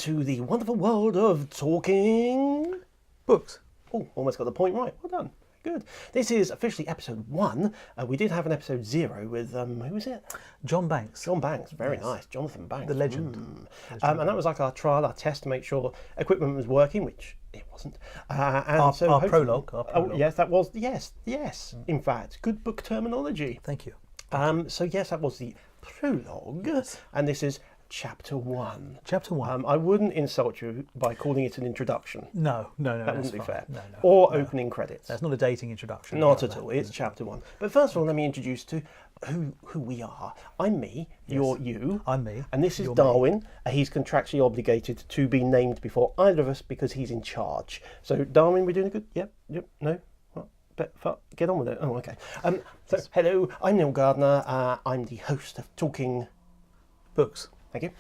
to the wonderful world of talking Books. Oh, almost got the point right. Well done. Good. This is officially episode 1. We did have an episode 0 with, who was it? John Banks. John Banks. Very nice. Jonathan Banks. The legend. And that was like our trial, our test to make sure equipment was working, which it wasn't. And Our so prologue. Oh, yes, that was, yes. In fact, good book terminology. Thank you. So yes, that was the prologue. Yes. And this is Chapter 1. Chapter 1. I wouldn't insult you by calling it an introduction. No. That wouldn't be fine. fair. No. Or opening credits. That's not a dating introduction. Not at all. It's Chapter 1. But first of all, let me introduce to who we are. I'm me. Yes. You're you. I'm me. And this is You're Darwin. He's contractually obligated to be named before either of us because he's in charge. So, Darwin, we're doing a good... Yep. No? Get on with it. Oh, okay. Hello, I'm Neil Gardner. I'm the host of Talking Books. Thank you.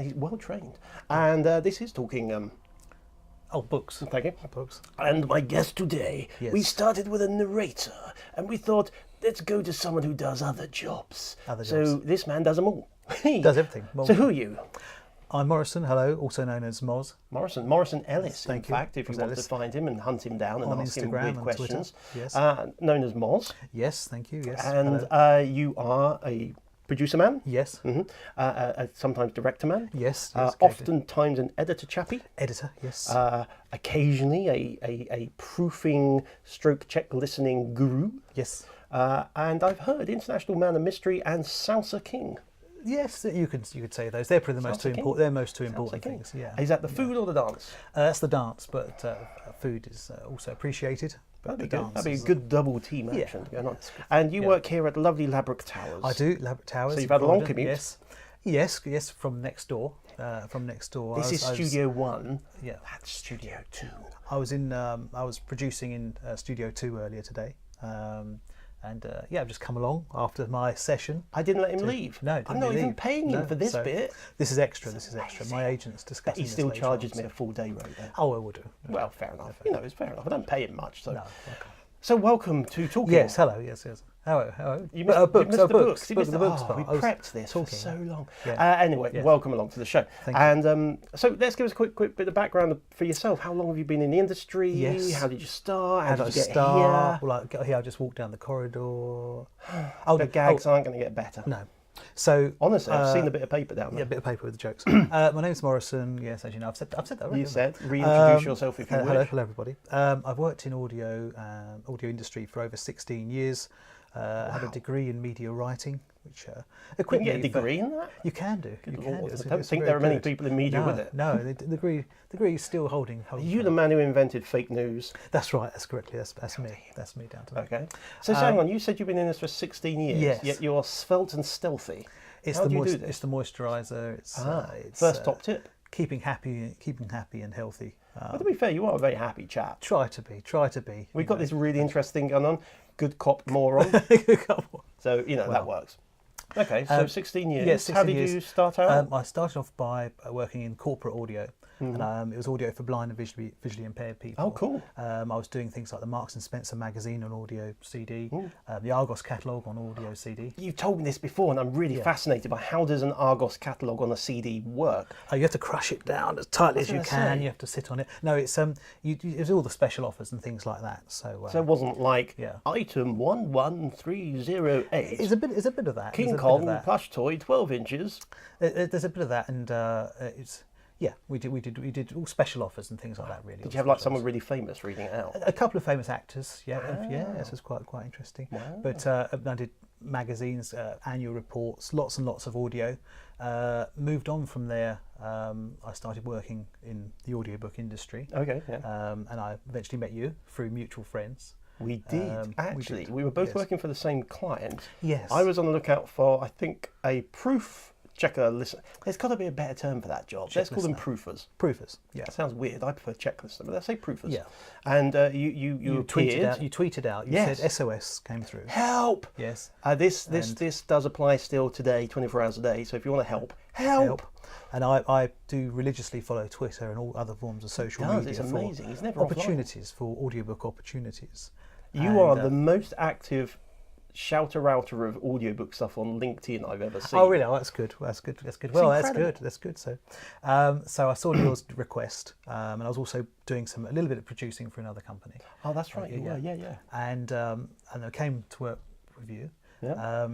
He's well trained. And this is Talking... Books. Thank you. Books. And my guest today, Yes. we started with a narrator, and we thought, let's go to someone who does other jobs. So this man does them all. Does everything. Well, So who are you? I'm Morrison, hello, also known as Moz. Morrison Ellis, Thank in you. fact, if you Moz want Ellis. to find him and hunt him down and On ask him Instagram weird and questions. Twitter, yes. Known as Moz. Yes, thank you, yes. And hello. you are a producer man, Yes. sometimes director man, Yes. oftentimes an editor chappie. Editor, yes. Occasionally a proofing stroke check listening guru. yes. And I've heard International Man of Mystery and Salsa King. Yes, you could say those. They're probably the most Salsa two King? important. They're most two Salsa important King. things. Yeah. Is that the food or the dance? That's the dance, but food is also appreciated. But That'd be the good. dance That'd be a is- good double team action going on. And you work here at lovely Ladbroke Towers. I do. Ladbroke Towers. So you've in had a long Croydon, commute? Yes. From next door. This is Studio 1. Yeah. That's Studio 2. I was producing in Studio 2 earlier today. I've just come along after my session. I didn't let him leave. No, I'm didn't not even leave. paying him No, for this so bit. This is extra. My agent's discussing He this still later charges on, me so- a full day rate there. Oh, I will do. Well, fair enough. It's fair enough. I don't pay him much. So, No, okay. so welcome to Talking. Yes, hello, yes. Hello. You missed, books, you missed the books. You missed the books part. We I was prepped this talking. for so long. Yeah. Anyway, Yes. welcome along to the show. Thank you. And so let's give us a quick bit of background for yourself. How long have you been in the industry? Yes. How did you start? How did did you I get start? here? Well, I got here, I just walked down the corridor. The gags aren't going to get better. No. So Honestly, I've seen a bit of paper down there. yeah, a bit of paper with the jokes. My name's Morrison. Yes, as you know, I've said that already. You haven't I? said, reintroduce yourself if you Hello, wish. hello everybody. I've worked in audio industry for over 16 years. I have a degree in media writing, which You equipped can get a me for- degree in that? You can do. You can Lord, do. It's- I don't it's think very there are many good. people in media no, with it. No, the degree is still holding. You're the man who invented fake news. That's right. That's correctly. That's me. That's me down to me. Okay. So hang on, you said you've been in this for 16 years, Yes. yet you're svelte and stealthy. It's How the do you do this? It's the moisturiser. It's First top tip. keeping happy and healthy. But to be fair, you are a very happy chap. Try to be. We've got this really interesting thing going on. Good cop, moron. So, that works. Okay, so 16 years. yes, How 16 did years. you start out? I started off by working in corporate audio. And it was audio for blind and visually impaired people. Oh, cool. I was doing things like the Marks and Spencer magazine on audio CD, the Argos catalogue on audio CD. You've told me this before, and I'm really fascinated by how does an Argos catalogue on a CD work? You have to crush it down as tightly as you gonna can. say. You have to sit on it. No, it's it's all the special offers and things like that. So So it wasn't like Yeah. item 11308. it's a bit of that. King There's a bit Kong of that. plush toy, 12 inches. There's a bit of that, and it's. Yeah, we did all special offers and things like that. Really. Did you have like someone really famous reading it out? A couple of famous actors, yes, it was quite interesting. Wow. But I did magazines, annual reports, lots and lots of audio. Moved on from there. I started working in the audiobook industry, Okay, yeah. and I eventually met you through mutual friends. We did, actually. We were both yes. working for the same client. Yes, I was on the lookout for, I think, a proof checker listener. There's got to be a better term for that job. Let's call them proofers. proofers. Yeah, That sounds weird. I prefer check listener, but let's say proofers. Yeah. And you tweeted appeared. out. You tweeted out. You Yes. said SOS came through. Help! Yes. This does apply still today, 24 hours a day. So if you want to help. And I do religiously follow Twitter and all other forms of social He does, media it's for amazing. He's never opportunities, for audiobook opportunities. You are the most active shouter-outer of audiobook stuff on LinkedIn I've ever seen. Oh, really? Oh, that's good. That's good. That's good. Well, that's incredible. good. That's good. So I saw Neil's request, and I was also doing a little bit of producing for another company. Oh, that's right. Yeah. And I came to work with you. Yeah.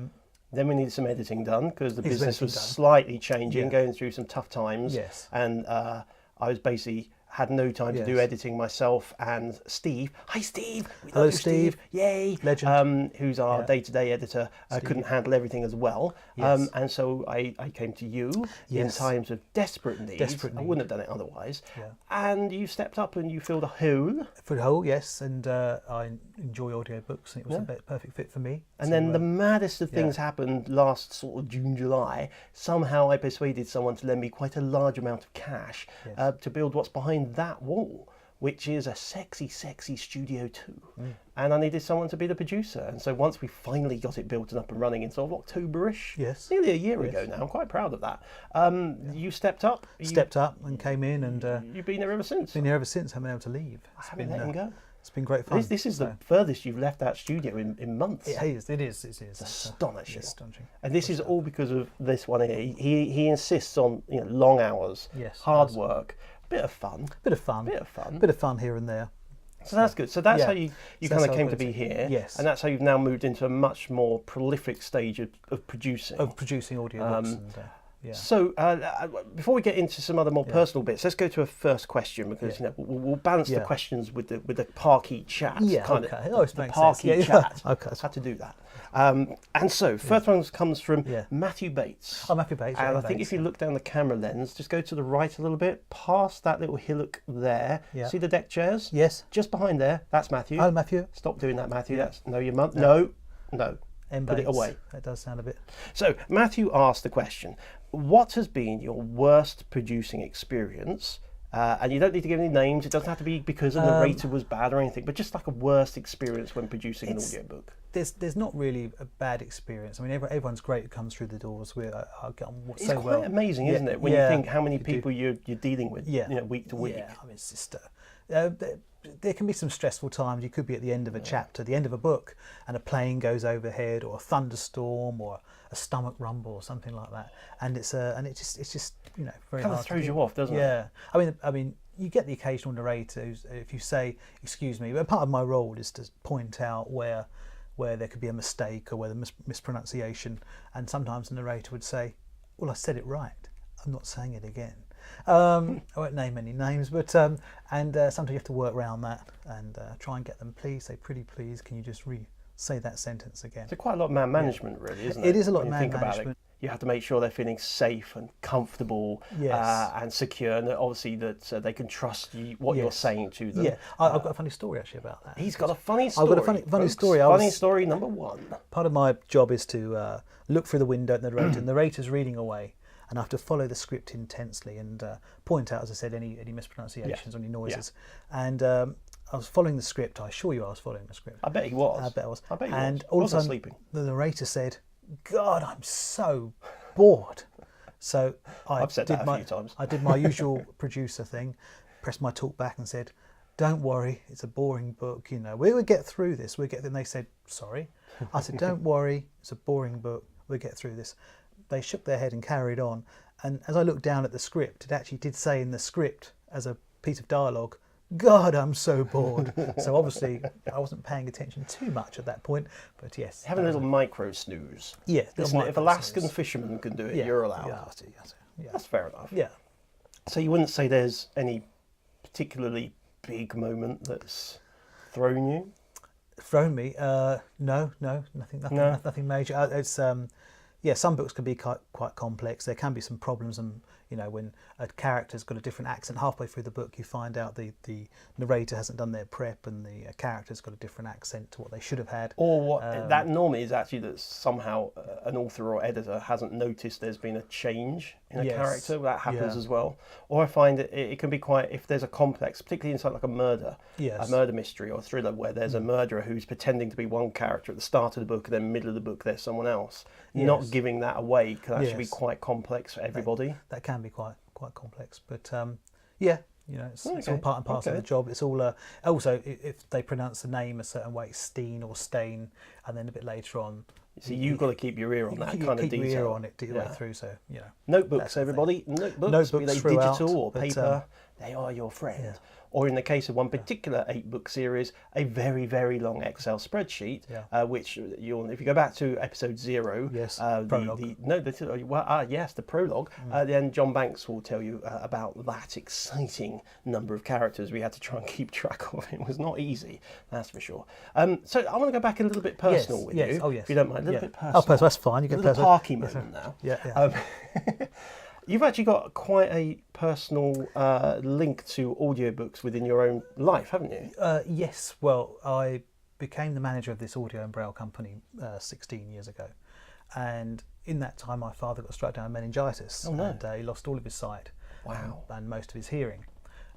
Then we needed some editing done because the business was done. slightly changing, Yeah. going through some tough times. Yes. And I was basically had no time to do Yes. editing myself, and Steve, hi Steve, we Hello, love you, Steve. Yay, Legend. who's our day-to-day editor, couldn't handle everything as well. Yes. And so I came to you in Yes. times of desperate need. I wouldn't have done it otherwise. Yeah. And you stepped up and you filled a hole. For the whole, yes, and I enjoy audiobooks, and it was a perfect fit for me. And then the maddest of things happened last sort of June, July. Somehow I persuaded someone to lend me quite a large amount of cash to build what's behind that wall, which is a sexy, sexy Studio 2. And I needed someone to be the producer. And so once we finally got it built and up and running in sort of October-ish, nearly a year ago now, I'm quite proud of that, you stepped up. Stepped up and came in, and you've been there ever since. been here ever since. Haven't been able to leave. I haven't let him go. It's been great fun. This is the furthest you've left that studio in months. It is. It's astonishing. astonishing. And this is all because of this one here. He insists on long hours, hard work, bit of fun here and there. So that's good. So that's how you So kind that's of how came I to got be into- here. yes. And that's how you've now moved into a much more prolific stage of producing. Of producing audiobooks. So before we get into some other more personal bits, let's go to a first question because we'll balance the questions with the parky chat. The parky chat. Okay. Had to do that. And so first one comes from Matthew Bates. Oh, Matthew Bates. And I think if you look down the camera lens, just go to the right a little bit, past that little hillock there. Yeah. See the deck chairs? Yes. Just behind there, that's Matthew. Oh, Matthew. Stop doing that, Matthew. That's your mum. No. M. Put it Bates. away. That does sound a bit. So Matthew asked the question, what has been your worst producing experience? And you don't need to give any names. It doesn't have to be because the narrator was bad or anything, but just like a worst experience when producing an audiobook. There's not really a bad experience. I mean, everyone's great who comes through the doors. I'll get on It's so well. quite amazing, isn't it? When you think how many people you're dealing with, week to week. Yeah, I mean, it's just there can be some stressful times. You could be at the end of a chapter, the end of a book, and a plane goes overhead, or a thunderstorm, or a stomach rumble, or something like that. And it's just very Kind hard of throws to you off, doesn't it? Yeah, I mean, you get the occasional narrator who's, if you say, "Excuse me," but part of my role is to point out where there could be a mistake or where the mispronunciation, and sometimes the narrator would say, "Well, I said it right. I'm not saying it again." I won't name any names, but sometimes you have to work around that and try and get them. Please say, "Pretty please, can you just say that sentence again?" So quite a lot of man management, really, isn't it? It is a lot When of you man think about management. it. You have to make sure they're feeling safe and comfortable and secure, and that obviously that they can trust what you're saying to them. Yeah, I've got a funny story actually about that. He's got a funny story. I've got a funny folks. story. Funny story number one. Part of my job is to look through the window at the narrator. The narrator's reading away, and I have to follow the script intensely and point out, as I said, any mispronunciations or any noises. And I was following the script. I assure you, I was following the script. I bet he was. I bet I was. I bet he and was. all of a Wasn't sudden, sleeping. the narrator said, "God, I'm so bored." So I've said that a few times. I did my usual producer thing, pressed my talk back and said, "Don't worry, it's a boring book. We will get through this. And they said, "Sorry." I said, "Don't worry, it's a boring book. We'll get through this." They shook their head and carried on. And as I looked down at the script, it actually did say in the script as a piece of dialogue, "God, I'm so bored." So obviously I wasn't paying attention too much at that point, but yes. Having a little micro snooze. Yeah. Listen, if Alaskan fishermen can do it, you're allowed. Yeah. That's fair enough. Yeah. So you wouldn't say there's any particularly big moment that's thrown you? Thrown me? No, nothing major. It's some books can be quite complex. There can be some problems, and when a character's got a different accent halfway through the book, you find out the narrator hasn't done their prep, and the character's got a different accent to what they should have had. Or what that normally is actually that somehow an author or editor hasn't noticed there's been a change in a character. That happens as well. Or I find it can be quite, if there's a complex, particularly in something like a murder mystery or thriller where there's a murderer who's pretending to be one character at the start of the book and then middle of the book there's someone else. Not giving that away can actually be quite complex for everybody. That can be quite complex, but You know, it's all part and parcel of the job. It's all also if they pronounce the name a certain way, Steen or Stain, and then a bit later on. So you've got to keep your ear on that kind of detail. Keep your ear on it the way through. So you know. Notebooks, everybody. Notebooks, be they digital or paper, they are your friend. Yeah. Or in the case of one particular 8-book series, a very, very long Excel spreadsheet, which if you go back to episode 0, prologue. The prologue, then John Banks will tell you about that exciting number of characters we had to try and keep track of. It was not easy, that's for sure. So I want to go back a little bit personal with you, if you don't mind. A little bit personal. Oh, personal, that's fine. You get a little personal. Parky moment now. Yeah. You've actually got quite a personal link to audiobooks within your own life, haven't you? Yes. Well, I became the manager of this audio and braille company 16 years ago. And in that time, my father got struck down with meningitis. Oh, no. And he lost all of his sight. Wow. And most of his hearing.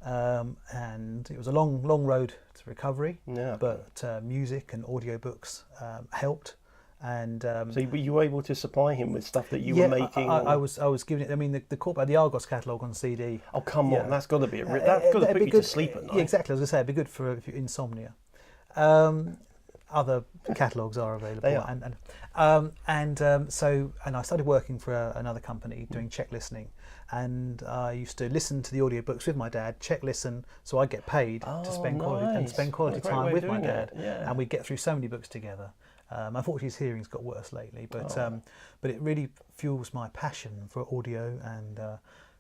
And it was a long, long road to recovery. Yeah. But music and audiobooks helped. And so you were able to supply him with stuff that you were making. I was giving it. I mean, the Argos catalogue on CD. Oh come on, that's got to be that's got to put you to sleep at night. Yeah, exactly. I was going to say it'd be good for if you're insomnia. Other catalogues are available. They are. And I started working for another company doing check listening, and I used to listen to the audiobooks with my dad, check listen, so I get paid to spend quality time with my dad, and we'd get through so many books together. Unfortunately, his hearing's got worse lately, but it really fuels my passion for audio and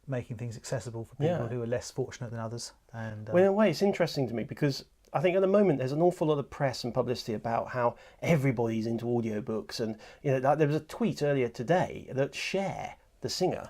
making things accessible for people who are less fortunate than others. And well, in a way, it's interesting to me because I think at the moment there's an awful lot of press and publicity about how everybody's into audiobooks, and there was a tweet earlier today that Cher, the singer,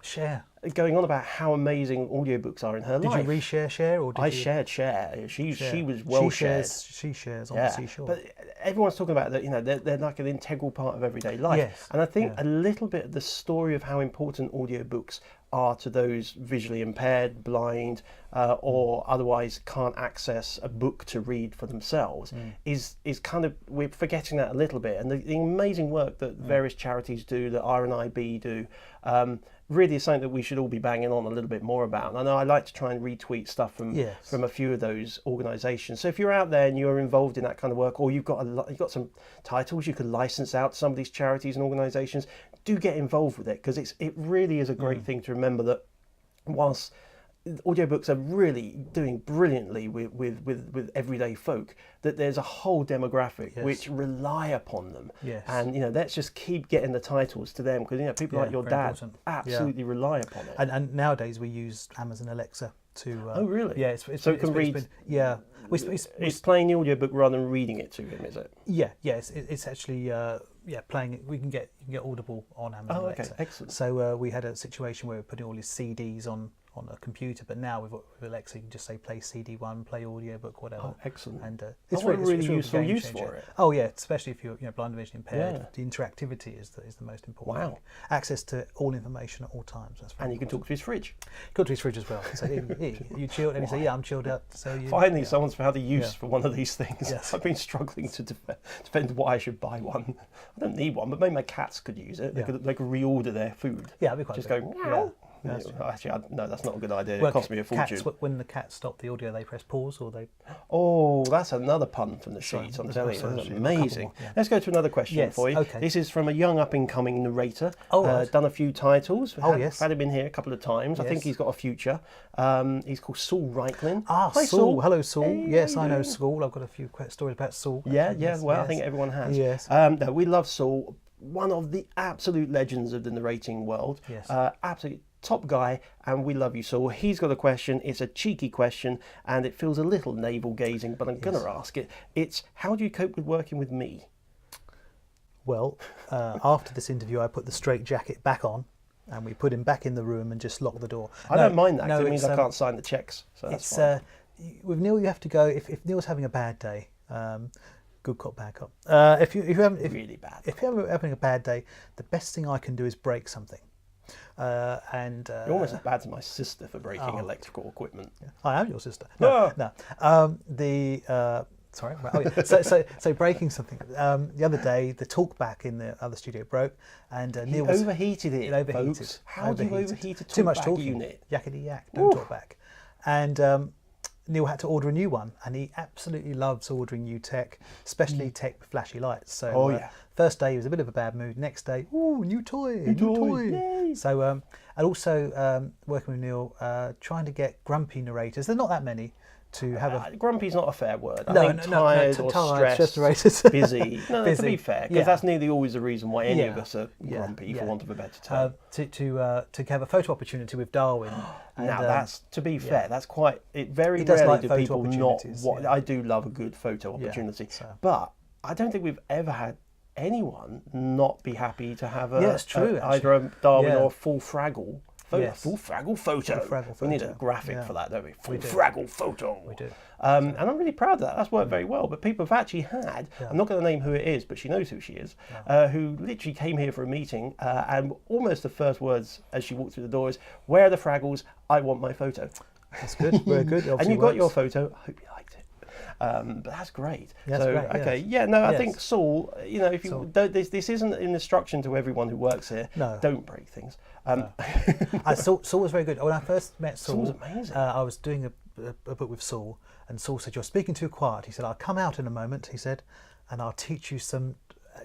going on about how amazing audiobooks are in her life. Did you reshare Cher, or did you... shared Cher. She was well shared. She shares on the seashore. But everyone's talking about that. They're like an integral part of everyday life. Yes. And I think a little bit of the story of how important audiobooks are to those visually impaired, blind, or otherwise can't access a book to read for themselves is kind of, we're forgetting that a little bit. And the amazing work that various charities do, that RNIB do, really is something that we should all be banging on a little bit more about. And I know I like to try and retweet stuff from a few of those organisations. So if you're out there and you're involved in that kind of work, or you've got some titles you could license out to some of these charities and organisations, do get involved with it, because it really is a great thing to remember that whilst audiobooks are really doing brilliantly with everyday folk, that there's a whole demographic which rely upon them. And let's just keep getting the titles to them, because people like your dad absolutely rely upon it. And nowadays we use Amazon Alexa to oh really? Yeah, so it can read. It's playing the audiobook rather than reading it to him, is it? It's actually playing it. You can get Audible on Amazon Alexa. Excellent. So we had a situation where we're putting all his CDs on a computer, but now with Alexa you can just say play CD1, play audiobook, whatever. Oh, excellent. And it's really useful use for it. Oh yeah, especially if you're blind and vision impaired. The interactivity is the most important thing. Access to all information at all times. That's very and you can talk to his fridge. Talk to his fridge as well. So you chilled, and he say, I'm chilled out. So finally someone's found a use for one of these things. I've been struggling to defend why I should buy one. I don't need one, but maybe my cats could use it. They could reorder their food. Yeah, that'd be quite just good. Go meow. Actually, no, that's not a good idea. It cost me a fortune. When the cats stop the audio, they press pause, or they... Oh, that's another pun from the sheet, I'm telling you. That's amazing. Let's go to another question for you. Okay. This is from a young up-and-coming narrator. Right. Done a few titles. Yes. Had him in here a couple of times. Yes. I think he's got a future. He's called Saul Reiklin. Hi, Saul. Hello, Saul. Hey, yes, I know Saul. I've got a few stories about Saul. I think everyone has. Yes. No, we love Saul. One of the absolute legends of the narrating world. Yes. Absolutely top guy, and we love you, Saul. He's got a question. It's a cheeky question, and it feels a little navel-gazing, but I'm going to ask it. It's, how do you cope with working with me? Well, after this interview, I put the straitjacket back on, and we put him back in the room and just locked the door. I don't mind that, because it means I can't sign the cheques. So that's fine. With Neil, you have to go, if Neil's having a bad day, good cop, bad cop. If you're having a bad day, the best thing I can do is break something. You're almost as bad as my sister for breaking electrical equipment. I am your sister. No. Sorry. So breaking something. The other day, the talkback in the other studio broke, and Neil overheated it. It overheated. Folks. How do you overheat a Too much talkback talking. unit? Yakety yak. Don't talk back. And Neil had to order a new one, and he absolutely loves ordering new tech, especially tech with flashy lights. So first day he was a bit of a bad mood. Next day, ooh, new toy. Yay. So and also working with Neil, trying to get grumpy narrators. There's not that many to have a. Grumpy's not a fair word. I think tired or stressed, stressed, busy. No, busy. to be fair, because that's nearly always the reason why any of us are grumpy, for want of a better term. To have a photo opportunity with Darwin. Now that's, to be fair, that's quite. It very does rarely like do photo people not. opportunities, I do love a good photo opportunity, but I don't think we've ever had anyone not be happy to have either a Darwin or a full Fraggle. Full Fraggle photo. We need a graphic for that, don't we? Full Fraggle photo. We do. And I'm really proud of that. That's worked very well. But people have actually had, I'm not going to name who it is, but she knows who she is, who literally came here for a meeting and almost the first words as she walked through the door is, "Where are the Fraggles? I want my photo." That's good. Very good. And you got your photo. I hope you liked it. But that's great. That's so great, okay, I think Saul. If you don't, this isn't an instruction to everyone who works here. No. Don't break things. Saul was very good. When I first met Saul, was amazing. I was doing a book with Saul, and Saul said, "You're speaking too quiet." He said, "I'll come out in a moment." He said, "and I'll teach you some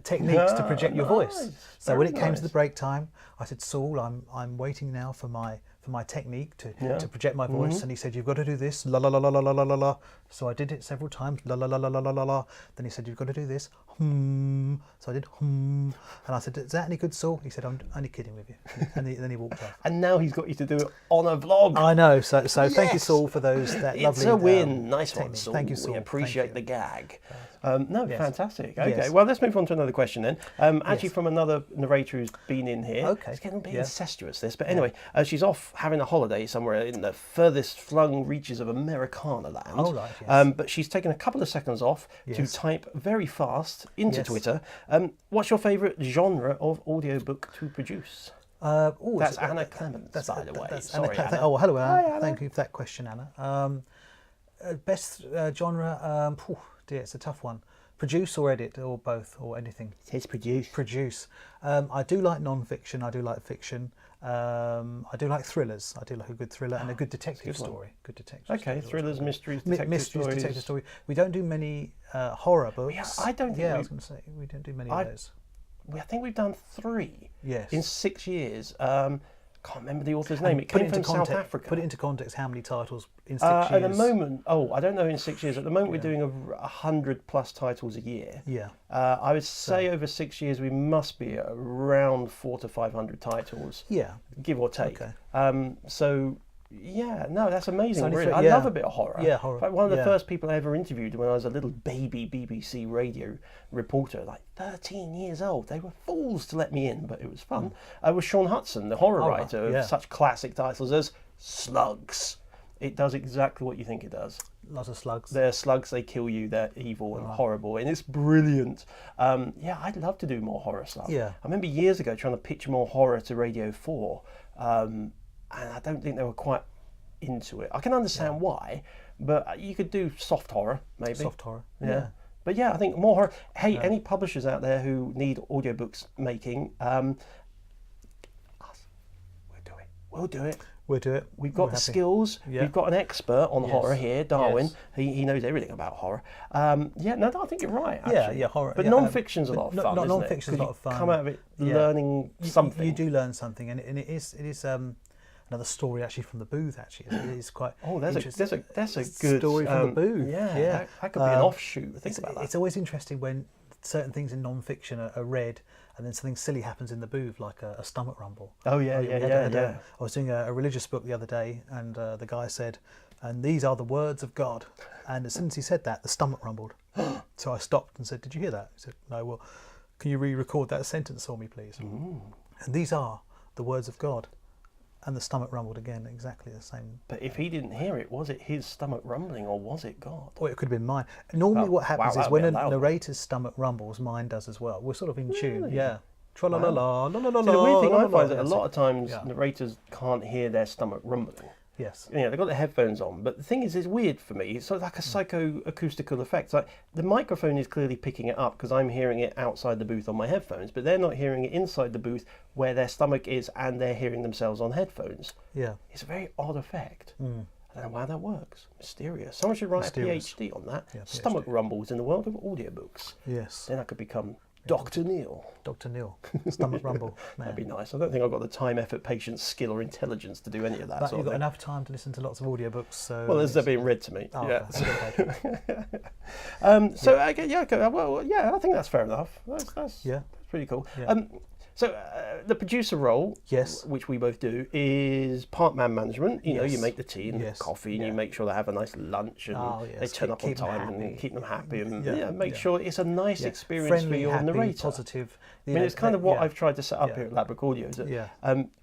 techniques to project your voice." So when it came to the break time, I said, "Saul, I'm waiting now for my technique to project my voice." And he said, "You've got to do this, la la la la la la la la." So I did it several times, la la la la la la la la. Then he said, "You've got to do this, hmm." So I did hmm, and I said, "Is that any good, Saul?" He said, "I'm only kidding with you." And then he walked off. And now he's got you to do it on a vlog. I know. So thank you, Saul, for that lovely. It's a win. Nice one, Saul. Thank you, Saul. We appreciate the gag. Fantastic. Okay, Yes. well, let's move on to another question then. Actually, from another narrator who's been in here. Okay. It's getting a bit incestuous, this. But anyway, she's off having a holiday somewhere in the furthest flung reaches of Americana land. Oh, right, yes. But she's taken a couple of seconds off to type very fast into Twitter. What's your favourite genre of audiobook to produce? That's Anna Clements, by the way. Sorry, Anna. Oh, hello, Anna. Hi, Anna. Thank you for that question, Anna. Best genre, dear, it's a tough one. Produce or edit, or both, or anything. It says produce. Produce. I do like non-fiction, I do like fiction. I do like thrillers. I do like a good thriller and a good detective story. Good detective story. Thrillers, mysteries, detective stories. We don't do many horror books. Yeah, I don't think I was going to say, we don't do many of those. I think we've done 3 in 6 years. Can't remember the author's name. It came from South Africa. Put it into context. How many titles in 6 years? At the moment, I don't know in 6 years. At the moment, we're doing 100+ titles a year. Yeah. I would say over 6 years we must be around 400 to 500 titles. Yeah. Give or take. Okay. So. Yeah, no, that's amazing. Really. I love a bit of horror. Yeah, horror. In fact, one of the first people I ever interviewed when I was a little baby BBC radio reporter, like 13 years old. They were fools to let me in, but it was fun. Was Sean Hudson, the horror writer of such classic titles as Slugs. It does exactly what you think it does. Lots of slugs. They're slugs, they kill you, they're evil and horrible, and it's brilliant. I'd love to do more horror stuff. Yeah. I remember years ago trying to pitch more horror to Radio 4. And I don't think they were quite into it. I can understand why, but you could do soft horror, maybe. Soft horror. Yeah. But I think more horror. Hey, any publishers out there who need audiobooks making, us. We'll do it. We'll do it. We've got the skills. Yeah. We've got an expert on horror here, Darwin. Yes. He knows everything about horror. I think you're right, actually. Yeah, horror. But non-fiction's a lot of fun, non-fiction's a lot of fun. You come out of it learning something. You do learn something, and it is another story actually from the booth. Actually, it is quite. That's a good story from the booth. Yeah. That could be an offshoot. Think about that. It's always interesting when certain things in non-fiction are read, and then something silly happens in the booth, like a stomach rumble. Oh yeah. I was doing a religious book the other day, and the guy said, "And these are the words of God." And as soon as he said that, the stomach rumbled. So I stopped and said, "Did you hear that?" He said, "No." "Well, can you re-record that sentence for me, please?" Ooh. And these are the words of God. And the stomach rumbled again, exactly the same. But if he didn't hear it, was it his stomach rumbling or was it God? Or it could have been mine. Normally what happens is when a narrator's stomach rumbles, mine does as well. We're sort of in tune, yeah. Tra-la-la-la, la-la-la-la. So the weird thing I find is that a lot of times narrators can't hear their stomach rumbling. Yes. They've got their headphones on, but the thing is, it's weird for me. It's sort of like a psychoacoustical effect. It's like the microphone is clearly picking it up because I'm hearing it outside the booth on my headphones, but they're not hearing it inside the booth where their stomach is, and they're hearing themselves on headphones. Yeah. It's a very odd effect. I I don't know how that works. Mysterious. Someone should write Mysterious. a PhD on that. Yeah, PhD. Stomach rumbles in the world of audiobooks. Yes. Then I could become Dr. Neil. Dr. Neil. Stomach rumble. Man. That'd be nice. I don't think I've got the time, effort, patience, skill, or intelligence to do any of that But sort you've of got thing. enough time to listen to lots of audiobooks. So Well, as they're being read to me. Oh, yeah. okay. So I get, I think that's fair enough. That's pretty cool. Yeah. So the producer role, Yes. which we both do, is part man management. You know, you Yes. make the tea and the Yes. coffee, and Yeah. you make sure they have a nice lunch, and Oh, yes. they turn up on Keep them time and happy. keep them happy, and Yeah. make Yeah. sure it's a nice Yeah. experience Friendly, for your happy, narrator. positive. I mean, it's kind of what I've tried to set up Yeah. here at Ladbroke Audio. Is that, Yeah.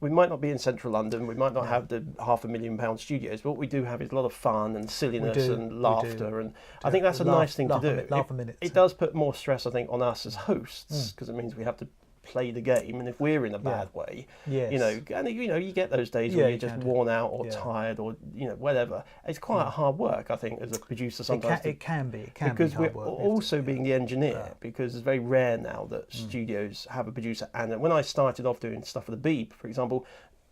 we might not be in central London, we might not have the £500,000 studios, but what we do have is a lot of fun and silliness do, and we laughter, and I think that's a nice thing to do. Laugh a minute. It does put more stress, I think, on us as hosts, because it means we have to play the game, and if we're in a bad way, Yes. and you get those days Yeah, where you you're just can do. worn out or Yeah. tired or whatever. It's quite hard work, I think, as a producer sometimes. It can be. It can because be we're hard work. also being the engineer, because it's very rare now that studios have a producer. And when I started off doing stuff for the Beep, for example,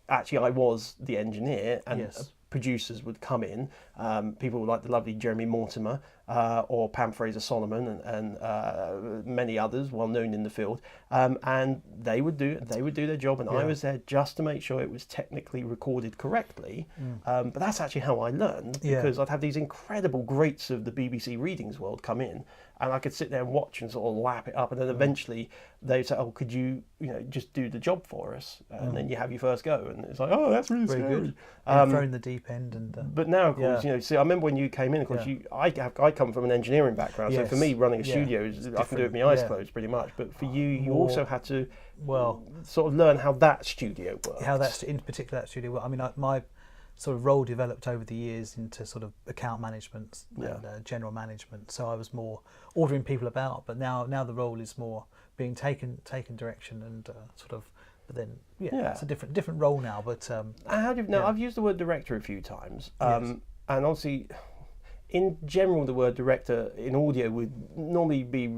actually I was the engineer, and Yes. producers would come in, people like the lovely Jeremy Mortimer or Pam Fraser-Solomon and many others well known in the field, and they would do their job, and I was there just to make sure it was technically recorded correctly. But that's actually how I learned, because I'd have these incredible greats of the BBC readings world come in, and I could sit there and watch and sort of lap it up, and then eventually they'd say, "Oh, could you just do the job for us?" And then you have your first go, and it's like, "Oh, that's really Very scary." good. Thrown in the deep end, and But now, of course, see, I remember when you came in, of course, I come from an engineering background, so for me, running a studio, I can do it with my eyes closed pretty much. But for you, you also had to sort of learn how that studio works. how that's in particular that studio. I mean, my sort of role developed over the years into sort of account management and general management. So I was more ordering people about, but now the role is more being taken direction and sort of. But then, it's a different role now. But how do you, now I've used the word director a few times, and obviously, in general, the word director in audio would normally be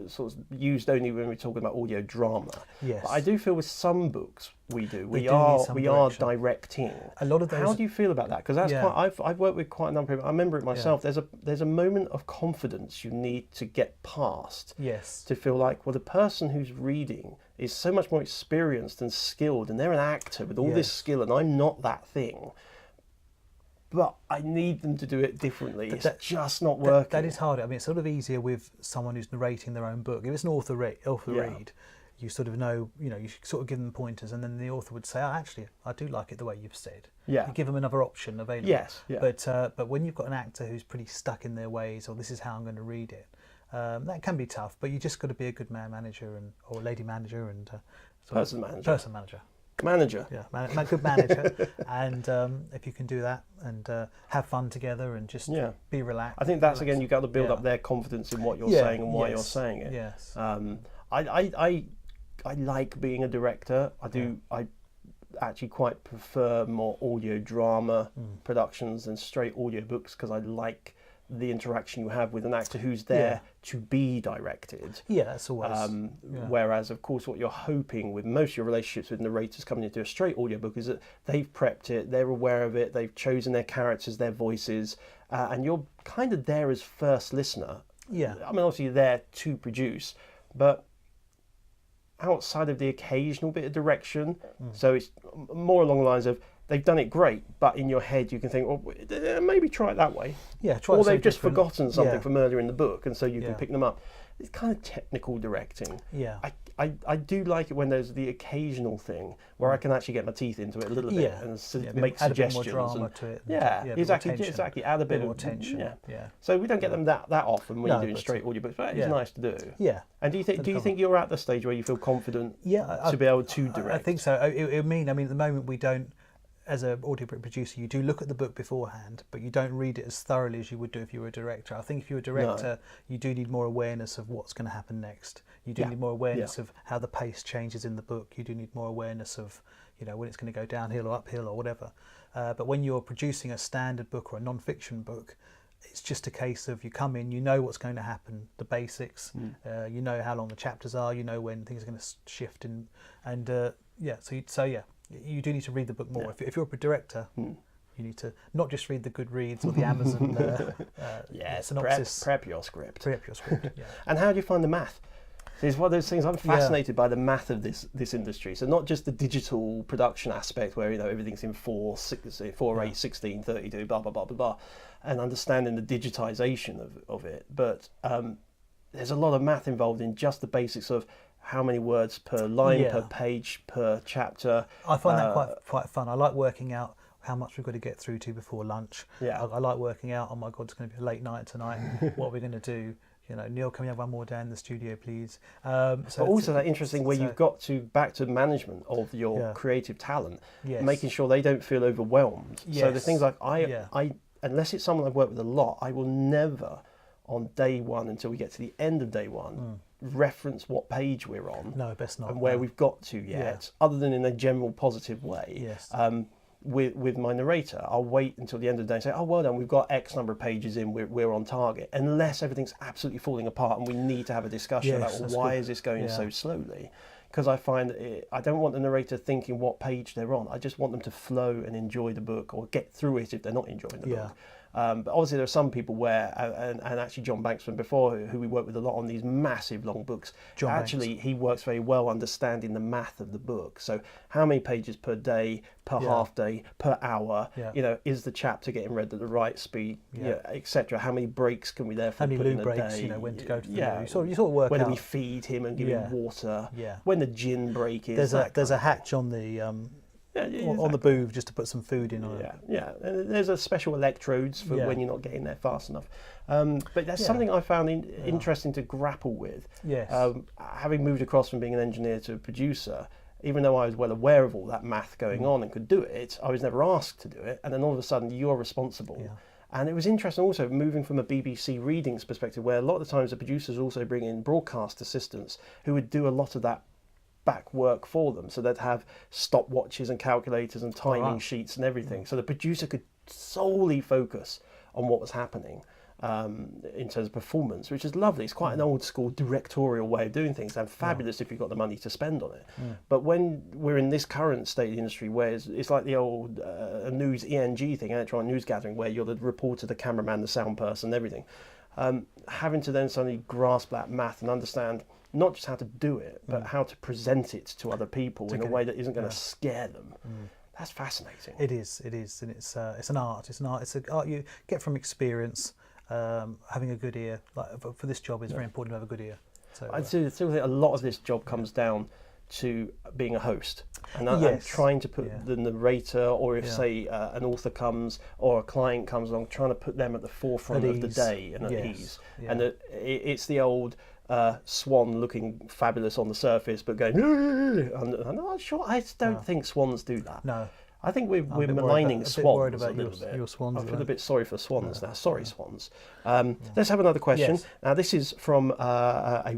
sort of used only when we're talking about audio drama. Yes. But I do feel with some books we need are some directing. a lot of those. How do you feel about that? Because that's I've worked with quite a number of people. I remember it myself. There's a moment of confidence you need to get past. Yes. To feel like, well, the person who's reading is so much more experienced and skilled, and they're an actor with all this skill, and I'm not that thing. But I need them to do it differently. It's just not working. That is hard. I mean, it's sort of easier with someone who's narrating their own book. If it's an author read, you sort of know, you sort of give them pointers, and then the author would say, "Oh, actually, I do like it the way you've said." Yeah. You give them another option available. Yes. Yeah. But when you've got an actor who's pretty stuck in their ways, or this is how I'm going to read it, that can be tough. But you just got to be a good man manager or lady manager and person manager. Person manager. Manager. Yeah, good manager. And if you can do that and have fun together and just be relaxed. I think that's again, you've got to build up their confidence in what you're saying and why you're saying it. Yes. I like being a director. I do. I actually quite prefer more audio drama productions than straight audiobooks, because I like the interaction you have with an actor who's there to be directed. Yeah, that's always. Whereas, of course, what you're hoping with most of your relationships with narrators coming into a straight audiobook is that they've prepped it, they're aware of it, they've chosen their characters, their voices, and you're kind of there as first listener. Yeah. I mean, obviously you're there to produce, but outside of the occasional bit of direction, so it's more along the lines of, they've done it great, but in your head you can think, well, maybe try it that way. Yeah, try or it they've just different. forgotten something from earlier in the book, and so you can Yeah. pick them up. It's kind of technical directing. Yeah. I do like it when there's the occasional thing where I can actually get my teeth into it a little bit and make add suggestions. a bit more drama to it. Exactly. Add a bit more of tension. Yeah. So we don't get them that often when you're doing straight audiobooks, but it's nice to do. Yeah. And do you think you're at the stage where you feel confident to be able to direct? I think so. I mean, at the moment we don't. As an audiobook producer, you do look at the book beforehand, but you don't read it as thoroughly as you would do if you were a director. I think if you're a director, you do need more awareness of what's going to happen next. You do need more awareness of how the pace changes in the book. You do need more awareness of, when it's going to go downhill or uphill or whatever. But when you're producing a standard book or a non-fiction book, it's just a case of you come in, you know what's going to happen, the basics, you know how long the chapters are, you know when things are going to shift, you do need to read the book more. If you're a director, You need to not just read the Goodreads or the Amazon synopsis. Prep your script. Prep your script. Yeah. And how do you find the math? So it's one of those things. I'm fascinated by the math of this industry. So not just the digital production aspect where everything's in 4, 8, 16, 32, blah blah blah blah blah, and understanding the digitization of it. But there's a lot of math involved in just the basics of how many words per line, per page, per chapter. I find that quite fun. I like working out how much we've got to get through to before lunch. Yeah. I like working out, oh my God, it's going to be a late night tonight. What are we going to do? Neil, can we have one more day in the studio, please? But also that interesting where you've got to back to management of your creative talent, making sure they don't feel overwhelmed. Yes. So the things like I unless it's someone I've worked with a lot, I will never on day one until we get to the end of day one reference what page we're on. No, best not. And where we've got to yet, other than in a general positive way. Yes. With my narrator, I'll wait until the end of the day and say, oh, well done, we've got X number of pages in, we're on target, unless everything's absolutely falling apart and we need to have a discussion about why is this going so slowly. Because I find I don't want the narrator thinking what page they're on. I just want them to flow and enjoy the book, or get through it if they're not enjoying the book. But obviously there are some people where, and actually John Banksman before, who we worked with a lot on these massive long books, he works very well understanding the math of the book. So how many pages per day, per half day, per hour, is the chapter getting read at the right speed, etc. How many breaks can we therefore put in a breaks, day? When to go to the loo. You sort of work when out. When we feed him and give him water, when the gin break is. There's a hatch on the... on the booth just to put some food in on it. Yeah. And there's a special electrodes for when you're not getting there fast enough. But that's something I found interesting to grapple with. Yes. Having moved across from being an engineer to a producer, even though I was well aware of all that math going on and could do it, I was never asked to do it. And then all of a sudden you're responsible. Yeah. And it was interesting also moving from a BBC readings perspective, where a lot of the times the producers also bring in broadcast assistants who would do a lot of that back work for them. So they'd have stopwatches and calculators and timing sheets and everything. So the producer could solely focus on what was happening in terms of performance, which is lovely. It's quite an old school directorial way of doing things, and fabulous if you've got the money to spend on it. But when we're in this current state of the industry where it's like the old news ENG thing, electronic news gathering, where you're the reporter, the cameraman, the sound person, everything, having to then suddenly grasp that math and understand not just how to do it, but how to present it to other people in a way that isn't going to scare them. That's fascinating. It is, and it's an art. It's an art. It's an art you get from experience. Having a good ear, like for this job, is very important to have a good ear. So I still think a lot of this job comes down to being a host and trying to put the narrator, or if say an author comes or a client comes along, trying to put them at the forefront of the day and at ease. And it's the old swan looking fabulous on the surface, but going. I'm not sure. I don't think swans do that. No. I think we're maligning swans a little bit. Your swans. I feel a bit sorry for swans now. Sorry, swans. Let's have another question. Yes. Now, this is from a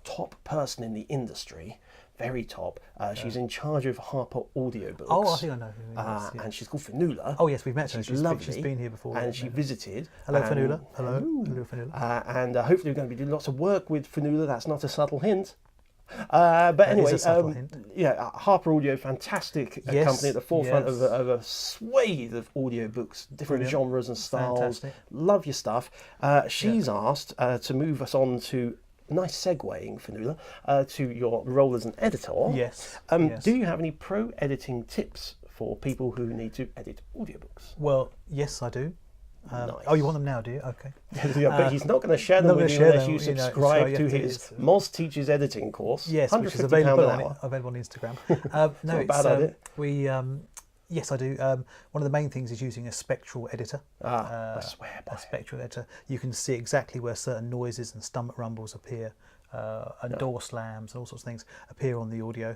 top person in the industry, very top. She's in charge of Harper Audiobooks. Oh, I think I know who it is. And she's called Fanula. Oh, yes, we've met her. She's lovely. She's been here before. And she visited. Hello, Fanula. Hello, Fanula. And hopefully we're going to be doing lots of work with Fanula. That's not a subtle hint. But anyway, Harper Audio, fantastic company at the forefront of a swathe of audiobooks, different genres and styles. Fantastic. Love your stuff. She's asked to move us on to, nice segueing, Fanula, to your role as an editor. Yes. Do you have any pro editing tips for people who need to edit audiobooks? Well, yes, I do. Nice. Oh, you want them now, do you? Okay. But he's not going to share them with you unless you subscribe to his Moz Teaches Editing course. Yes, which is available on Instagram. No, it's not a bad idea. Yes, I do. One of the main things is using a spectral editor. I swear by a spectral editor. You can see exactly where certain noises and stomach rumbles appear, and door slams and all sorts of things appear on the audio.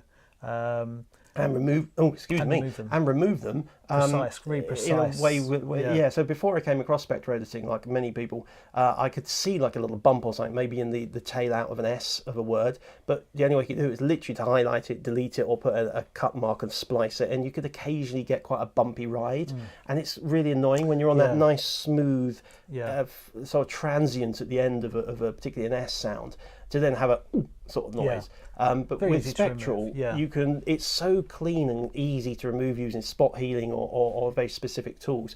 And remove them really precise. in a way so before I came across spectral editing, like many people, I could see like a little bump or something maybe in the tail out of an S of a word, but the only way you could do it is literally to highlight it, delete it, or put a cut mark and splice it, and you could occasionally get quite a bumpy ride, and it's really annoying when you're on that nice smooth sort of transient at the end of a particularly an S sound. to then have a sort of noise. But Very with easy to Spectral, remove, yeah. you can. It's so clean and easy to remove using spot healing or very specific tools.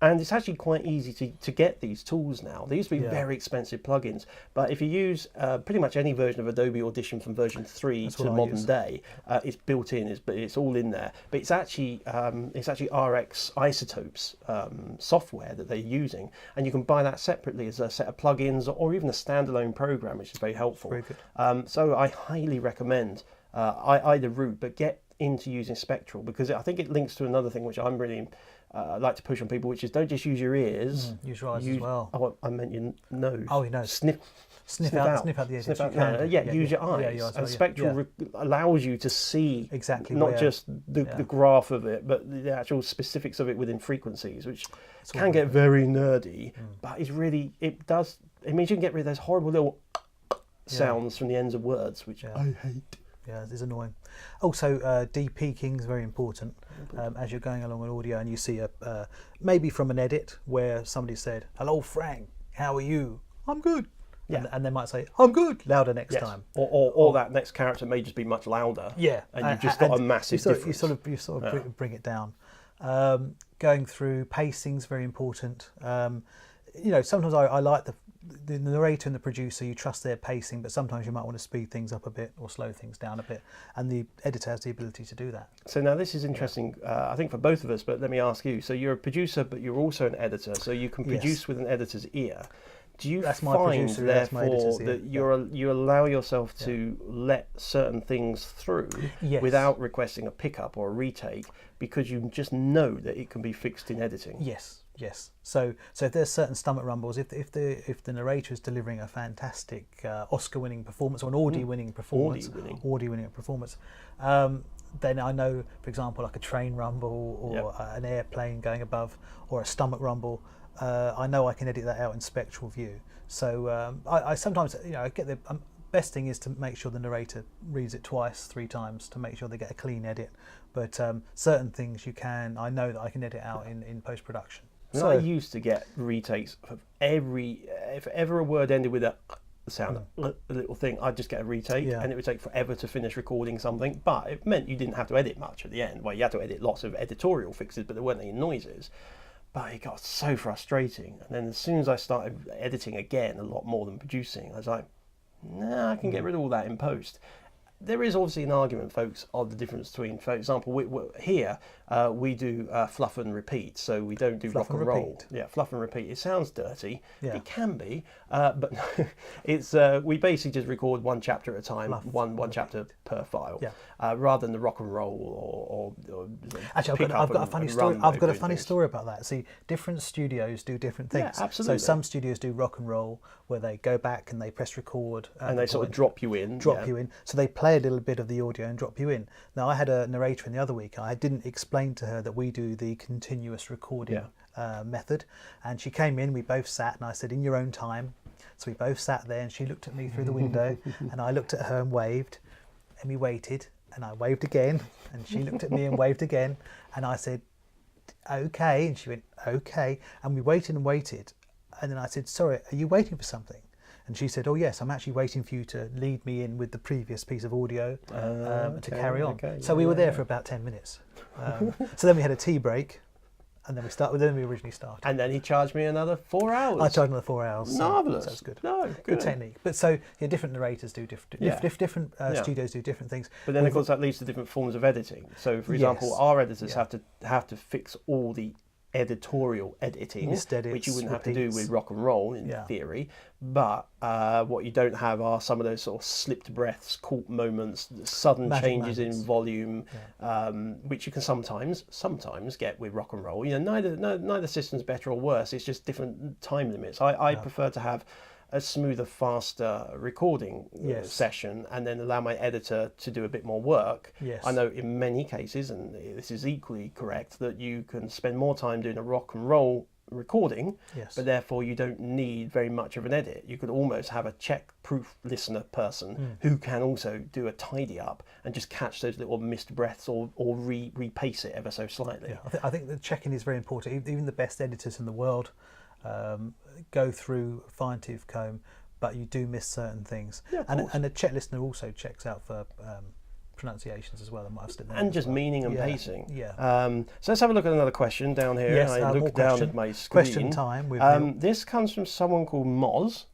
And it's actually quite easy to get these tools now. They used to be very expensive plugins, but if you use pretty much any version of Adobe Audition from version 3 to modern day, it's built in. It's all in there. But it's actually RX Isotopes software that they're using, and you can buy that separately as a set of plugins or even a standalone program, which is very helpful. Very good. So I highly recommend either route, but get into using Spectral, because I think it links to another thing which I'm really like to push on people, which is don't just use your ears. Use your eyes as well. Oh, I meant your nose. Oh, your nose. Sniff out the edges. Sniff out. Yeah, use your eyes. your eyes, and Spectral allows you to see exactly not just the graph of it, but the actual specifics of it within frequencies, which can get very nerdy. But it means you can get rid of those horrible little sounds from the ends of words, which I hate. Yeah, it's annoying. Also, de-peaking is very important. As you're going along an audio and you see maybe from an edit where somebody said, "Hello, Frank, how are you?" "I'm good." Yeah. And they might say, "I'm good," louder next time. Or that next character may just be much louder. Yeah. And you've just got a massive difference. You sort of bring it down. Going through pacing is very important. Sometimes I like the narrator and the producer, you trust their pacing, but sometimes you might want to speed things up a bit or slow things down a bit, and the editor has the ability to do that. So now this is interesting, I think for both of us, but let me ask you. So you're a producer, but you're also an editor, so you can produce with an editor's ear. Do you find, therefore, that you allow yourself to let certain things through without requesting a pickup or a retake, because you just know that it can be fixed in editing? Yes. So if there's certain stomach rumbles, if the narrator is delivering a fantastic Oscar-winning performance or an Audie-winning performance, then I know, for example, like a train rumble or an airplane going above or a stomach rumble, I know I can edit that out in Spectral View. So I sometimes, I get the best thing is to make sure the narrator reads it twice, 3 times to make sure they get a clean edit. But certain things I know that I can edit out in post-production. So I used to get retakes of if ever a word ended with a sound, a little thing, I'd just get a retake, and it would take forever to finish recording something. But it meant you didn't have to edit much at the end. Well, you had to edit lots of editorial fixes, but there weren't any noises. But it got so frustrating. And then as soon as I started editing again, a lot more than producing, I was like, nah, I can get rid of all that in post. There is obviously an argument, folks, of the difference between, for example, we do fluff and repeat, so we don't do rock and roll. Yeah, fluff and repeat. It sounds dirty. Yeah. It can be, but it's we basically just record one chapter at a time, one chapter per file, rather than the rock and roll or actually, I've got a funny story. I've got a funny story about that. See, different studios do different things. Yeah, absolutely. So some studios do rock and roll, where they go back and they press record, and they sort of drop you in. So they play a little bit of the audio and drop you in. Now, I had a narrator in the other week. I didn't explain to her that we do the continuous recording method, and she came in. We both sat, and I said, "In your own time." So we both sat there, and she looked at me through the window, and I looked at her and waved, and we waited, and I waved again, and she looked at me and waved again, and I said, "Okay," and she went, "Okay," and we waited and waited, and then I said, "Sorry, are you waiting for something?" And she said, "Oh yes, I'm actually waiting for you to lead me in with the previous piece of audio to carry on." So we were there for about 10 minutes. So then we had a tea break, and then we originally started. And then he charged me another 4 hours. I charged another 4 hours. Marvellous. So that's good. No, good technique. But so different narrators do different studios do different things. But then of course that leads to different forms of editing. So for example, our editors have to fix all the editorial editing, which you wouldn't have to do with rock and roll in theory, but what you don't have are some of those sort of slipped breaths, caught moments, sudden changes in volume, which you can sometimes get with rock and roll. Neither system's better or worse, it's just different time limits. I prefer to have a smoother, faster recording session, and then allow my editor to do a bit more work. Yes. I know in many cases, and this is equally correct, that you can spend more time doing a rock and roll recording, but therefore you don't need very much of an edit. You could almost have a check-proof listener person who can also do a tidy up and just catch those little missed breaths or repace it ever so slightly. Yeah, I think the checking is very important. Even the best editors in the world go through fine-tooth comb, but you do miss certain things. Yeah, and the check listener also checks out for pronunciations as well. I might have slipped that in and as just well. meaning and Yeah, pacing. yeah. So let's have a look at another question down here. Yes, I more look down question. at my screen. Question time with Neil. This comes from someone called Moz.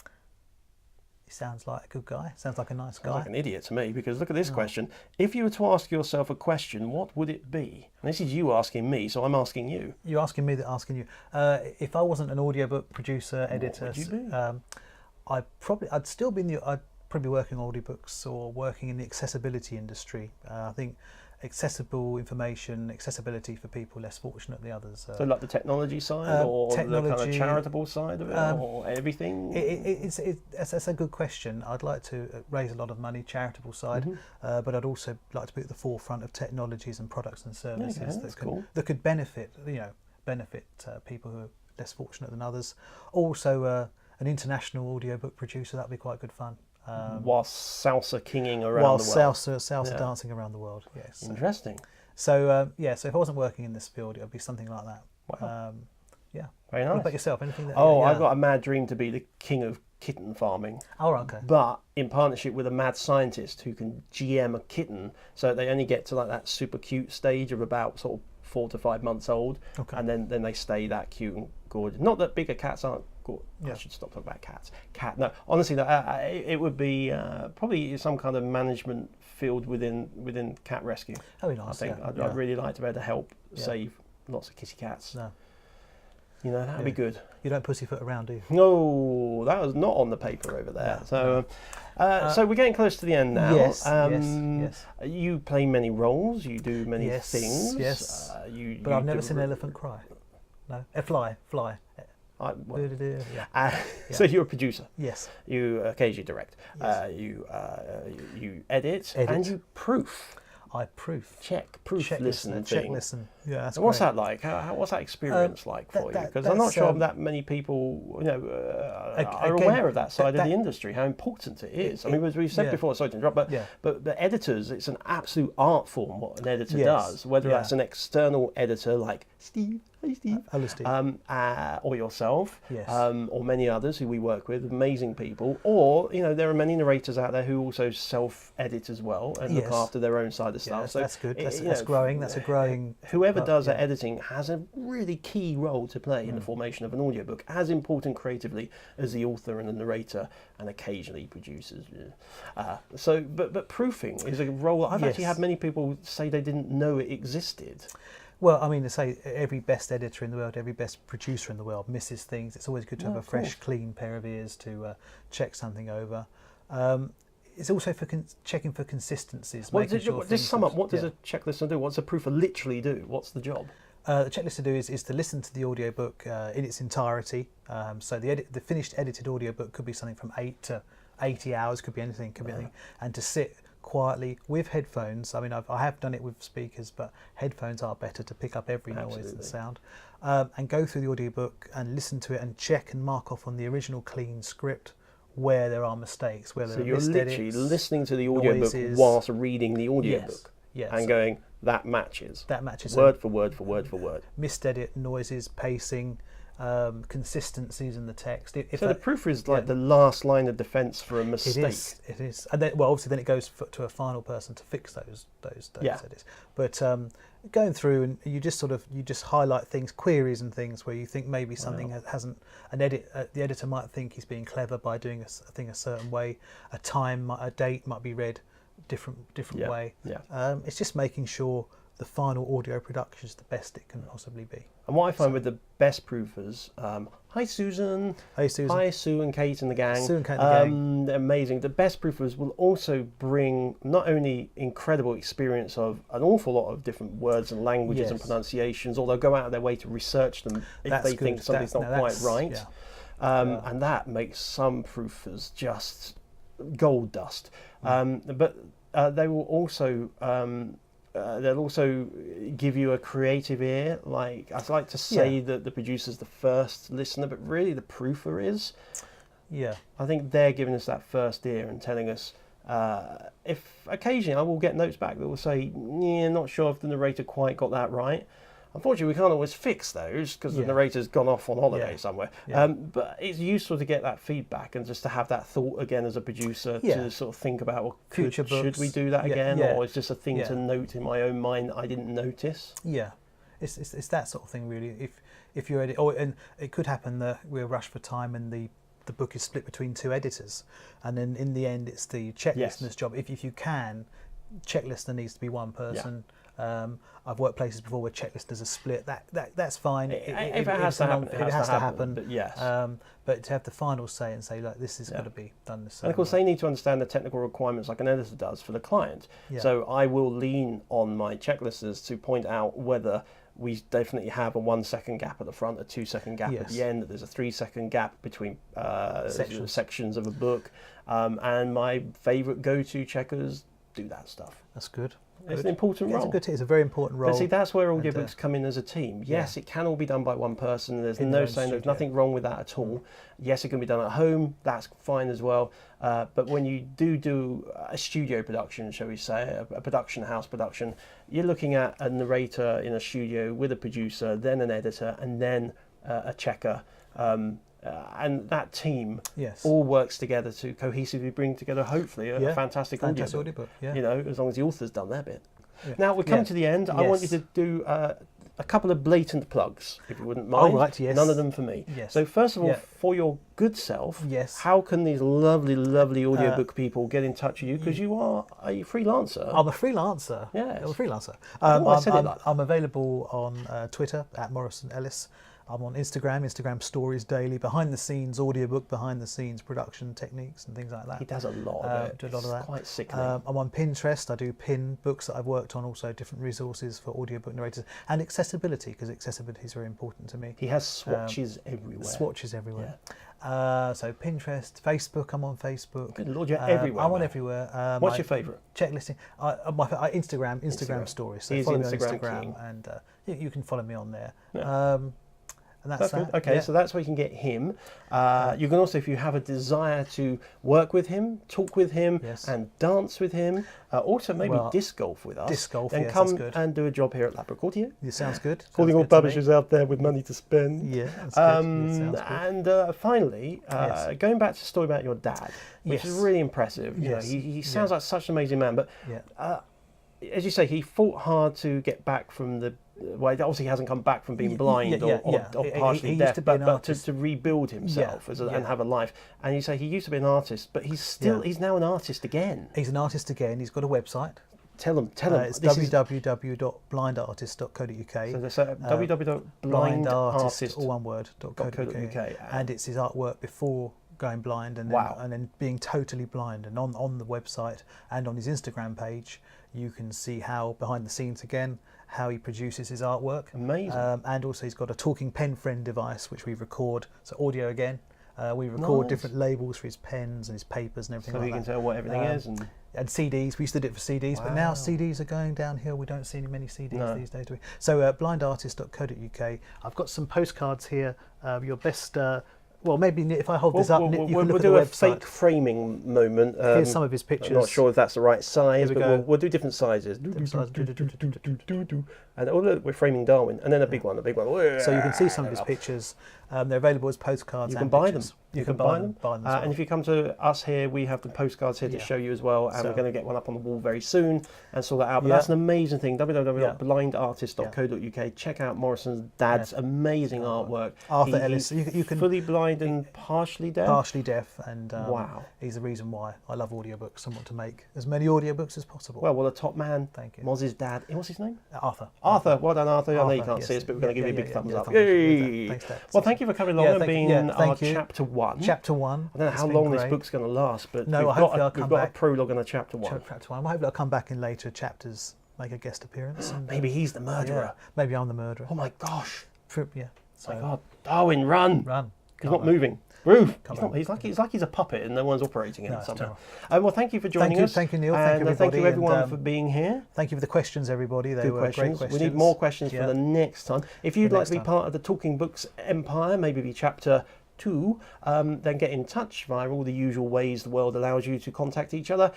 He sounds like a good guy. Sounds like a nice Sounds guy. like an idiot to me, because look at this question. If you were to ask yourself a question, what would it be? And this is you asking me, so I'm asking you. You're asking me that, asking you. If I wasn't an audiobook producer, editor, would you be? I'd probably be working on audiobooks or working in the accessibility industry. I think accessible information, accessibility for people less fortunate than others. So like the technology side, or the kind of charitable side of it, or everything? That's a good question. I'd like to raise a lot of money, charitable side, but I'd also like to be at the forefront of technologies and products and services that could benefit, people who are less fortunate than others. Also, an international audiobook producer, that'd be quite good fun. Whilst salsa kinging around the world. Salsa dancing around the world, yes. Interesting. So if I wasn't working in this field, it would be something like that. Wow. Yeah. Very nice. What about yourself? Anything that? I've got a mad dream to be the king of kitten farming. Oh, okay. But in partnership with a mad scientist who can GM a kitten, so they only get to like that super cute stage of about sort of 4 to 5 months old, and then they stay that cute and gorgeous. Not that bigger cats aren't gorgeous. I should stop talking about cats. No, honestly, it would be probably some kind of management field within cat rescue. That'd be nice. I think I'd really like to be able to help save lots of kitty cats. No. You know, that'd be good. You don't pussyfoot around, do you? No, that was not on the paper over there. So we're getting close to the end now. Yes. You play many roles. You do many things. Yes. But I've never seen an elephant cry. No, a fly. So you're a producer. Yes. You occasionally direct. Yes. You edit and you proof. I proof. Check listen. Check listen. Yeah, that's What's great. that like? What's that experience like for you? Because I'm not sure that many people, are aware of that side of the industry. How important it is. I mean, as we've said before, sorry to interrupt, but the editors, it's an absolute art form what an editor does. Whether that's an external editor like Steve. Hey Steve. Hello Steve. Or yourself. Yes. Or many others who we work with, amazing people. Or there are many narrators out there who also self-edit as well and look after their own side of stuff. Yeah, so that's good. That's growing. That's a growing. Whoever does that editing has a really key role to play in the formation of an audiobook, as important creatively as the author and the narrator, and occasionally producers. But proofing is a role I've actually had many people say they didn't know it existed. Well, I mean, to say every best editor in the world, every best producer in the world misses things. It's always good to have a fresh, clean pair of ears to check something over. It's also for checking for consistencies. Just sum up. What does a checklistener do? What's a proofer literally do? What's the job? The checklist to do is to listen to the audiobook in its entirety. So the finished edited audiobook could be something from 8 to 80 hours, could be anything, and to sit quietly with headphones. I mean, I have done it with speakers, but headphones are better to pick up every noise and sound. And go through the audiobook and listen to it and check and mark off on the original clean script where there are mistakes, where there are So you're literally listening to the audiobook noises, whilst reading the audiobook. Yes. And going, that matches. That matches. Word for word for word for word. Missed edit, noises, pacing, consistencies in the text. So the proofer is like the last line of defence for a mistake. It is. And then, obviously then it goes to a final person to fix those edits. But going through and you just highlight things, queries and things where you think maybe something hasn't the editor might think he's being clever by doing a thing a certain way. A date might be read different way. It's just making sure the final audio production is the best it can possibly be. And what I find with the best proofers, hi Susan. Hey Susan. Hi Sue and Kate and the gang. Sue and Kate and the gang. They're amazing. The best proofers will also bring not only incredible experience of an awful lot of different words and languages and pronunciations, or they'll go out of their way to rersresearch them if they think something's not quite right. And that makes some proofers just gold dust. But they will also they'll also give you a creative ear. Like I like to say that the producer's the first listener, but really the proofer is. Yeah. I think they're giving us that first ear and telling us. If occasionally I will get notes back that will say, "Yeah, not sure if the narrator quite got that right," Unfortunately, we can't always fix those because the narrator's gone off on holiday somewhere. But it's useful to get that feedback and just to have that thought again as a producer to sort of think about, well, Future books. Should we do that again? Or is just a thing to note in my own mind I didn't notice? Yeah, it's that sort of thing really. If you're and it could happen that we're rushed for time and the book is split between 2 editors, and then in the end it's the checklistener's job. If you can, checklistener needs to be one person. I've worked places before where checklisters are split. That's fine. If it has to happen, it has to happen. But yes. But to have the final say and say, like, this is got to be done the same. And of course, they need to understand the technical requirements like an editor does for the client. So I will lean on my checklisters to point out whether we definitely have a 1 second gap at the front, a 2 second gap at the end, that there's a 3 second gap between sections of a book. And my favourite go-to checkers do that stuff. That's good. It's an important role. It's a very important role. But see, that's where audiobooks come in as a team. Yes, it can all be done by one person. There's no saying there's nothing wrong with that at all. Yes, it can be done at home. That's fine as well. But when you do a studio production, shall we say, a production house production, you're looking at a narrator in a studio with a producer, then an editor, and then a checker. And that team all works together to cohesively bring together, hopefully, a fantastic audiobook. You know, as long as the author's done their bit. Now, we're coming to the end. I want you to do a couple of blatant plugs, if you wouldn't mind. Oh, right, yes. None of them for me. Yes. So first of all, for your good self, how can these lovely, lovely audiobook people get in touch with you? Because you are a freelancer. I'm a freelancer. Yes. I'm a freelancer. I'm available on Twitter at Morrison Ellis. I'm on Instagram stories daily, behind the scenes audiobook, behind the scenes production techniques and things like that. He does a lot of it. Do a lot of that. Quite sickening. I'm on Pinterest. I do pin books that I've worked on, also different resources for audiobook narrators, and accessibility, because accessibility is very important to me. He has swatches everywhere. Swatches everywhere. So Pinterest, Facebook. I'm on Facebook. Good Lord, you're everywhere. I'm on everywhere. What's your favourite? Checklisting. Instagram stories. So follow me on Instagram, and you can follow me on there. And that's good. Okay, so that's where you can get him. You can also, if you have a desire to work with him, talk with him, and dance with him, also maybe disc golf with us. Disc golf, then come and do a job here at Ladbroke Audio. It sounds good. Calling all publishers out there with money to spend. Yeah, that's good. And finally, going back to the story about your dad, which is really impressive. You know, he sounds like such an amazing man, but as you say, he fought hard to get back from the. Well, obviously he hasn't come back from being blind or partially deaf, but to rebuild himself and have a life. And you say he used to be an artist, but he's now an artist again. He's an artist again. He's got a website. Tell him. It's www.blindartist.co.uk. So there's www.blindartist, all one word, .co.uk. And it's his artwork before going blind and then being totally blind. And on the website and on his Instagram page, you can see how behind the scenes again, how he produces his artwork. Amazing. And also he's got a talking pen friend device which we record, so audio again. We record different labels for his pens and his papers and everything like that. So you can tell what everything is. And CDs, we used to do it for CDs, but now CDs are going downhill. We don't see many CDs these days, do we? So blindartist.co.uk. I've got some postcards here. Your best... well, maybe if I hold this up, you can look we'll at do the a fake framing moment. Here's some of his pictures. I'm not sure if that's the right size, but we'll do different sizes. And look, we're framing Darwin, and then a big one. So you can see some of his pictures. They're available as postcards. You can buy them. You can buy them. And if you come to us here, we have the postcards here to show you as well, and we're going to get one up on the wall very soon and sort that out. But that's an amazing thing. www.blindartist.co.uk. Check out Morrison's dad's amazing artwork. Arthur Ellis. You can fully blind and partially deaf. Partially deaf, and he's the reason why I love audiobooks and want to make as many audiobooks as possible. Well, a top man. Thank you. Moz's dad. What's his name? Arthur. Well done, Arthur. I know you can't see us, but we're going to give you a big thumbs up. Yay! Thanks, Dad. Well, thank you for coming along and being our chapter one. Chapter one. I don't know how long this book's going to last, but no, we've got a prologue and a chapter one. Chapter one. Well, hopefully I'll come back in later chapters, make a guest appearance. And, maybe he's the murderer. Maybe I'm the murderer. Oh my gosh. Yeah. So, my God. Darwin, run. He's not moving. He's like he's a puppet and no one's operating him somehow. Well, thank you for joining us. Thank you, Neil. Thank you, everyone, for being here. Thank you for the questions, everybody. They were great questions. We need more questions for the next time. If you'd like to be part of the Talking Books empire, maybe be chapter too, then get in touch via all the usual ways the world allows you to contact each other.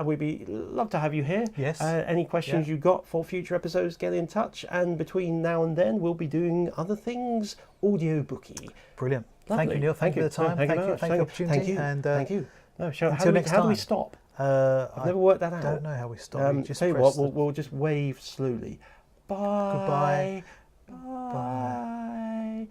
We'd love to have you here. Yes. Any questions you've got for future episodes, get in touch. And between now and then, we'll be doing other things audiobooky. Brilliant. Lovely. Thank you, Neil. Thank you for the time. Thank you very Thank you much. for the opportunity. Thank you. And, Thank you. No, until next how do we time. stop? I've never worked that out. I don't know how we stop. We just tell you press what, we'll just wave slowly. Bye. Goodbye. Bye. Bye.